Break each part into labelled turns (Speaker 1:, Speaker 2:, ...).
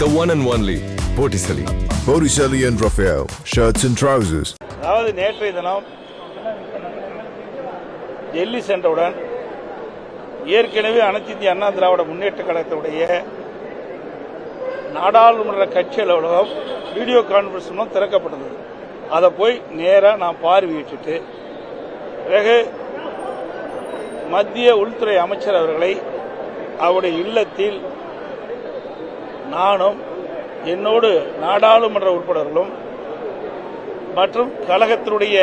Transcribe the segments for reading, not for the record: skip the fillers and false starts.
Speaker 1: The one and only Botticelli.
Speaker 2: Botticelli and Raphael, shirts and trousers.
Speaker 3: அதாவது நேற்றைய தினம் டெல்லி சென்றவுடன் ஏற்கனவே அனைத்து இந்திய அண்ணா திராவிட முன்னேற்ற கழகத்துடைய நாடாளுமன்ற கட்சி அலுவலகம் வீடியோ கான்பரன்ஸ் மூலம் திறக்கப்பட்டது. அதை போய் நேராக நான் பார்வையிட்டு பிறகு மத்திய உள்துறை அமைச்சர் அவர்களை அவருடைய இல்லத்தில் நானும் என்னோடு நாடாளுமன்ற உறுப்பினர்களும் மற்றும் கழகத்தினுடைய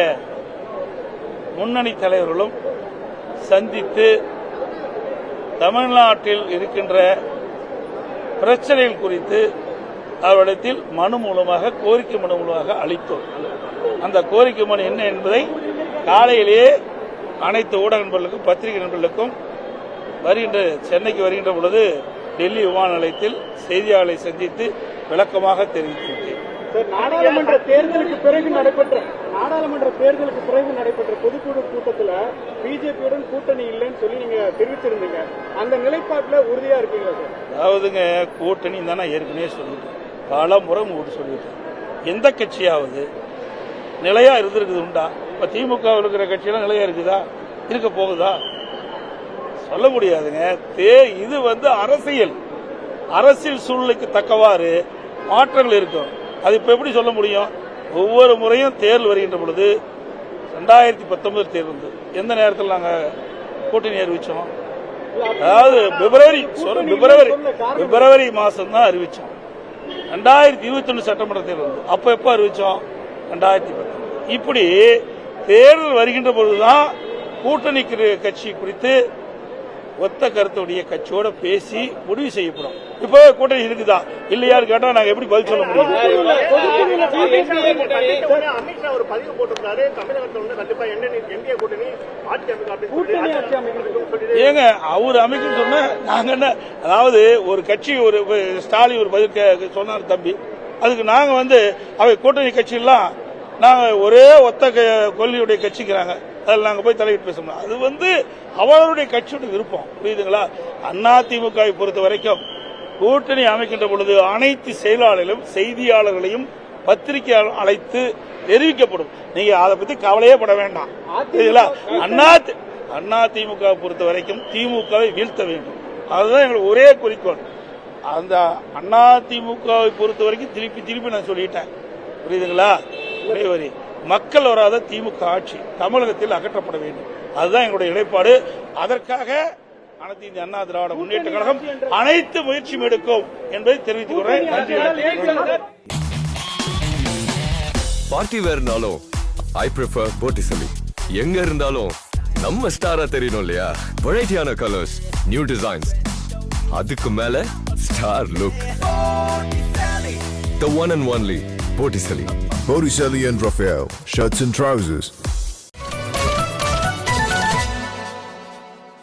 Speaker 3: முன்னணி தலைவர்களும் சந்தித்து தமிழ்நாட்டில் இருக்கின்ற பிரச்சனைகள் குறித்து அவரிடத்தில் மனு மூலமாக கோரிக்கை மனு மூலமாக அளித்தோம். அந்த கோரிக்கை மனு என்ன என்பதை காலையிலேயே அனைத்து ஊடக நண்பர்களுக்கும் பத்திரிகை நண்பர்களுக்கும் சென்னைக்கு வருகின்ற பொழுது டெல்லி விமான நிலையத்தில் செய்தியாளர்களை சந்தித்து விளக்கமாக தெரிவித்துள்ளேன்.
Speaker 4: நாடாளுமன்ற தேர்தலுக்கு பிறகு நடைபெற்ற பொதுக்குழு கூட்டத்தில் பிஜேபியுடன் கூட்டணி இல்லைன்னு சொல்லி நீங்க தெரிவிச்சிருந்தீங்க. அந்த நிலைப்பாட்டில் உறுதியா இருக்கீங்களா சார்?
Speaker 3: அதாவதுங்க, கூட்டணி தானே ஏற்கனவே சொல்லிட்டேன், பல முறை சொல்லிட்டேன். எந்த கட்சியாவது நிலையா இருந்திருக்குது உண்டா? இப்ப திமுக இருக்கிற கட்சியெல்லாம் நிலையா இருக்குதா? இருக்க போகுதா? சொல்ல முடியாதுங்க. இது அரசியல் சூழ்நிலைக்கு தக்கவாறு மாற்றங்கள் இருக்கும். அது இப்ப எப்படி சொல்ல முடியும்? ஒவ்வொரு முறையும் தேர்தல் வருகின்ற பொழுது 2019 தேர்தல் வந்து எந்த நேரத்தில் நாங்க கூட்டணி அறிவிச்சோம்? அதாவது பிப்ரவரி மாசம் தான் அறிவிச்சோம். 2021 சட்டமன்ற தேர்தல் வந்து அப்ப எப்ப அறிவிச்சோம்? 2019. இப்படி தேர்தல் வருகின்ற பொழுதுதான் கூட்டணி கட்சி குறித்து ஒத்த கருத்துடைய கட்சியோட பேசி முடிவு செய்யப்படும். இப்போ கூட்டணி இருக்குதா இல்லையான்னு கேட்டா நாங்க எப்படி பதில் சொல்ல முடியும்?
Speaker 4: அமித்ஷா ஒரு பதிவு போட்டிருக்காரு, தமிழகத்தில் கண்டிப்பா என்டிஏ கூட்டணி
Speaker 3: ஏங்க அவர் அமைக்கணும்னு சொன்ன நாங்க என்ன? அதாவது ஒரு கட்சி ஒரு ஸ்டாலின் ஒரு பதில் சொன்னார் தம்பி, அதுக்கு நாங்க அவை கூட்டணி கட்சி எல்லாம் நாங்க ஒரே ஒத்த கொள்கையுடைய கட்சிக்கிறாங்க, அதில் நாங்கள் போய் தலையிட்டு பேசணும். அது அவருடைய கட்சியோட விருப்பம், புரியுதுங்களா? அதிமுக பொறுத்த வரைக்கும் கூட்டணி அமைக்கின்ற பொழுது அனைத்து செயலாளர்களும் செய்தியாளர்களையும் பத்திரிகையாளர் அழைத்து தெரிவிக்கப்படும். நீங்க அதை பத்தி கவலையே பட வேண்டாம். அதிமுக பொறுத்த வரைக்கும் திமுகவை வீழ்த்த வேண்டும், அதுதான் எங்களுக்கு ஒரே குறிக்கோள். அந்த அதிமுகவை பொறுத்த வரைக்கும் திருப்பி நான் சொல்லிட்டேன், புரியுதுங்களா? ஒரே வரி, மக்கள் வராத திமுக ஆட்சி தமிழகத்தில் அகற்றப்பட வேண்டும், அதுதான் எங்களுடைய நிலைப்பாடு. அதற்காக அனைத்து இந்திய அண்ணா திராவிட முன்னேற்ற கழகம் அனைத்து முயற்சியும் எடுக்கும் என்பதை தெரிவித்துக் கொள்றேன். நன்றி.
Speaker 1: பார்ட்டி வேர்னாலும் ஐ ப்ரிஃபர் Botticelli. எங்க இருந்தாலும் நம்ம ஸ்டாரா தெரியணும் இல்லையா? வெரைட்டியான கலர்ஸ், நியூ டிசைன்ஸ், அதுக்கு மேல star look. The one and only Botticelli.
Speaker 2: Botticelli and Raphael, shirts and trousers.